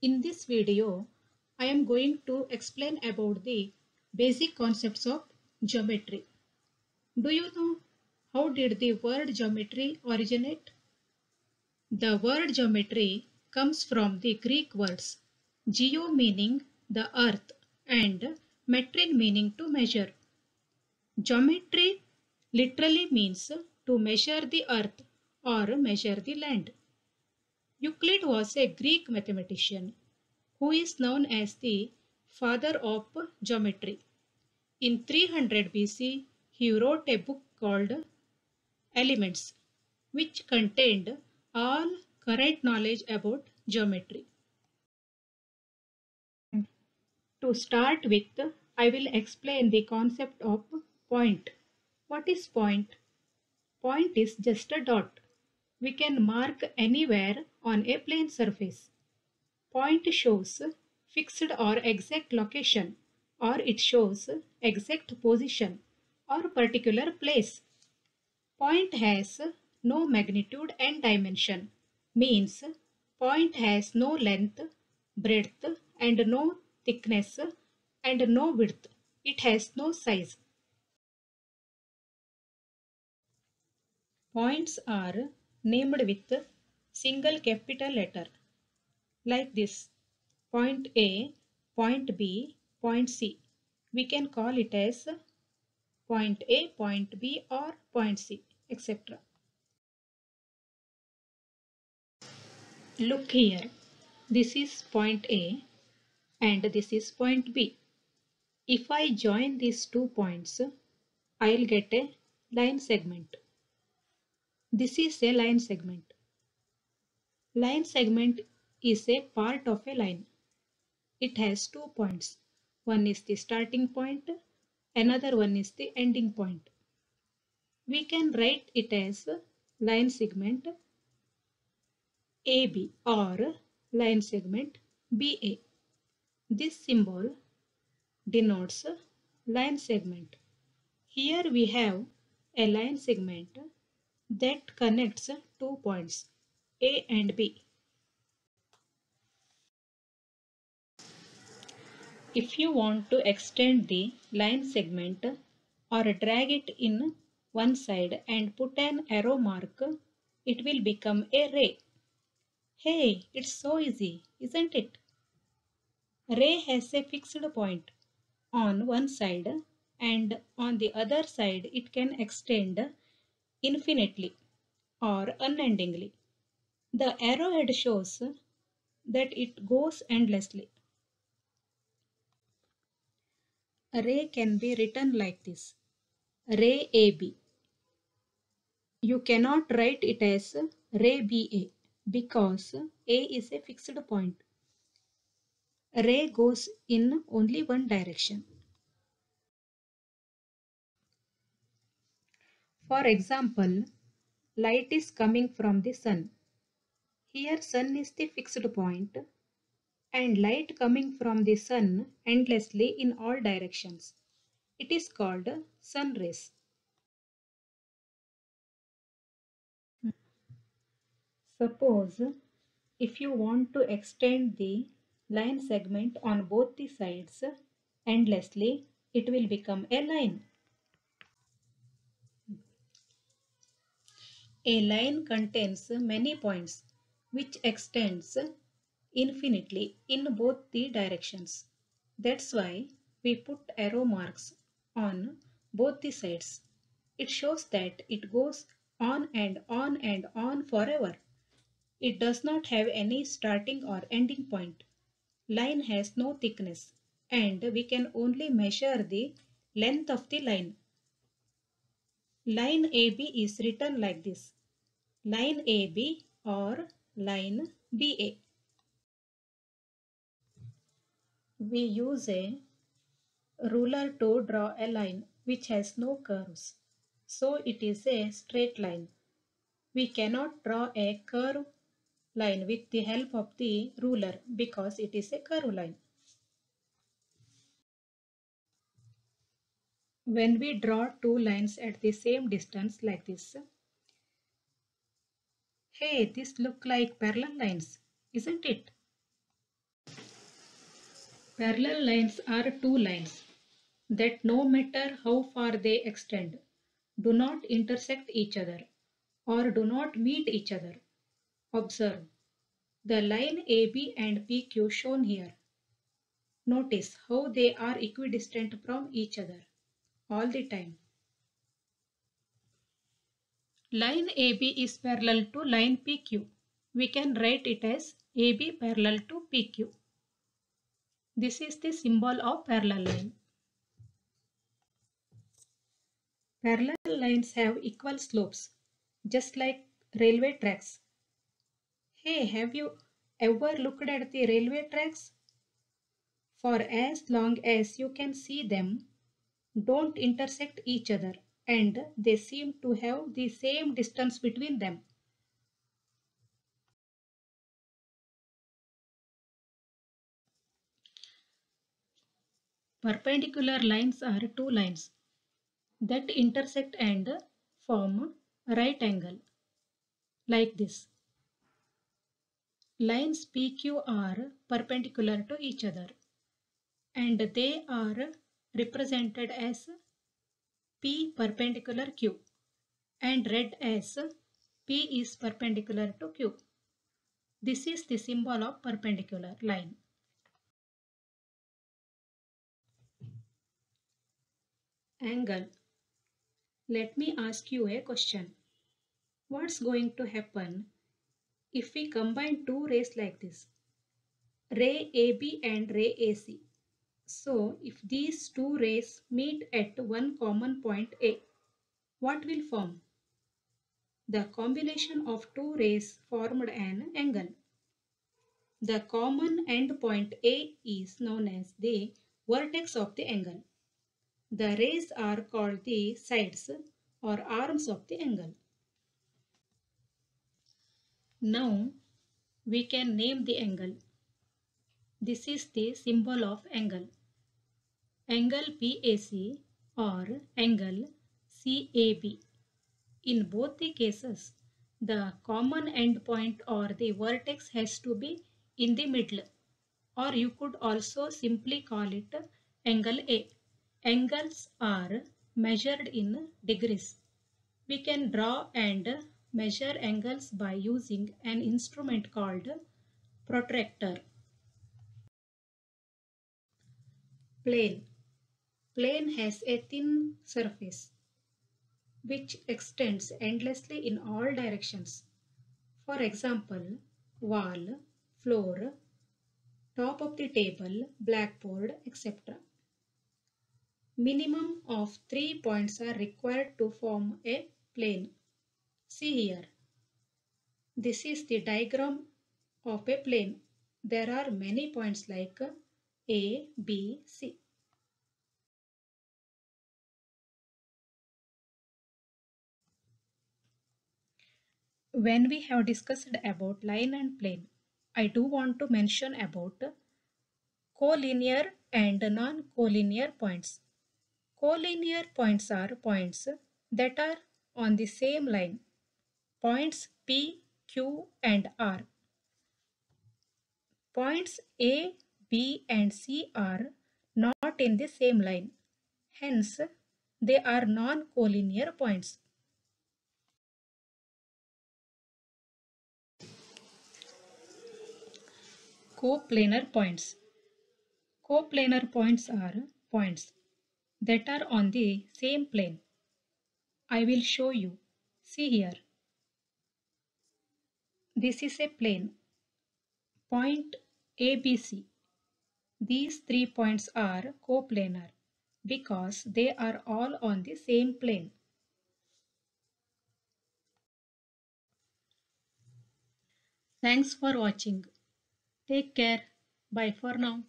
In this video, I am going to explain about the basic concepts of geometry. Do you know how did the word geometry originate? The word geometry comes from the Greek words geo meaning the earth and metrin meaning to measure. Geometry literally means to measure the earth or measure the land. Euclid was a Greek mathematician who is known as the father of geometry. In 300 BC, he wrote a book called Elements, which contained all current knowledge about geometry. To start with, I will explain the concept of point. What is point? Point is just a dot. We can mark anywhere on a plane surface. Point shows fixed or exact location, or it shows exact position or particular place. Point has no magnitude and dimension, means point has no length, breadth and no thickness and no width. It has no size. Points are named with single capital letter like this: point A, point B, point C. We can call it as point A, point B or point C, etc. Look here. This is point A and this is point B. If I join these 2 points, I'll get a line segment. This is a line segment. Line segment is a part of a line. It has 2 points. One is the starting point, another one is the ending point. We can write it as line segment AB or line segment BA. This symbol denotes line segment. Here we have a line segment that connects 2 points A and B. If you want to extend the line segment or drag it in one side and put an arrow mark, it will become a ray. Hey, it's so easy, isn't it? Ray has a fixed point on one side and on the other side it can extend infinitely or unendingly. The arrowhead shows that it goes endlessly. A ray can be written like this: ray AB. You cannot write it as ray BA because A is a fixed point. A ray goes in only one direction. For example, light is coming from the sun. Here sun is the fixed point and light coming from the sun endlessly in all directions. It is called sun rays. Suppose if you want to extend the line segment on both the sides endlessly, it will become a line. A line contains many points which extends infinitely in both the directions. That's why we put arrow marks on both the sides. It shows that it goes on and on and on forever. It does not have any starting or ending point. Line has no thickness and we can only measure the length of the line. Line AB is written like this: line AB or line BA. We use a ruler to draw a line which has no curves. So it is a straight line. We cannot draw a curve line with the help of the ruler because it is a curve line. When we draw two lines at the same distance like this, hey, this look like parallel lines, isn't it? Parallel lines are two lines that, no matter how far they extend, do not intersect each other or do not meet each other. Observe the line AB and PQ shown here. Notice how they are equidistant from each other all the time. Line AB is parallel to line PQ. We can write it as AB parallel to PQ. This is the symbol of parallel line. Parallel lines have equal slopes, just like railway tracks. Hey, have you ever looked at the railway tracks? For as long as you can see them, don't intersect each other, and they seem to have the same distance between them. Perpendicular lines are two lines that intersect and form a right angle, like this. Lines PQ are perpendicular to each other, and they are represented as P perpendicular Q and read as P is perpendicular to Q. This is the symbol of perpendicular line. Angle. Let me ask you a question. What's going to happen if we combine two rays like this? Ray AB and ray AC. So, if these two rays meet at one common point A, what will form? The combination of two rays formed an angle. The common end point A is known as the vertex of the angle. The rays are called the sides or arms of the angle. Now we can name the angle. This is the symbol of angle. Angle PAC or angle CAB. In both the cases, the common endpoint or the vertex has to be in the middle, or you could also simply call it angle A. Angles are measured in degrees. We can draw and measure angles by using an instrument called protractor. Plane. Plane has a thin surface which extends endlessly in all directions. For example, wall, floor, top of the table, blackboard, etc. Minimum of 3 points are required to form a plane. See here. This is the diagram of a plane. There are many points like A, B, C. When we have discussed about line and plane, I do want to mention about collinear and non-collinear points. Collinear points are points that are on the same line. Points P, Q and R. Points A, B and C are not in the same line. Hence, they are non-collinear points. Coplanar points. Coplanar points are points that are on the same plane. I will show you. See here. This is a plane. Point ABC. These 3 points are coplanar because they are all on the same plane. Thanks for watching. Take care. Bye for now.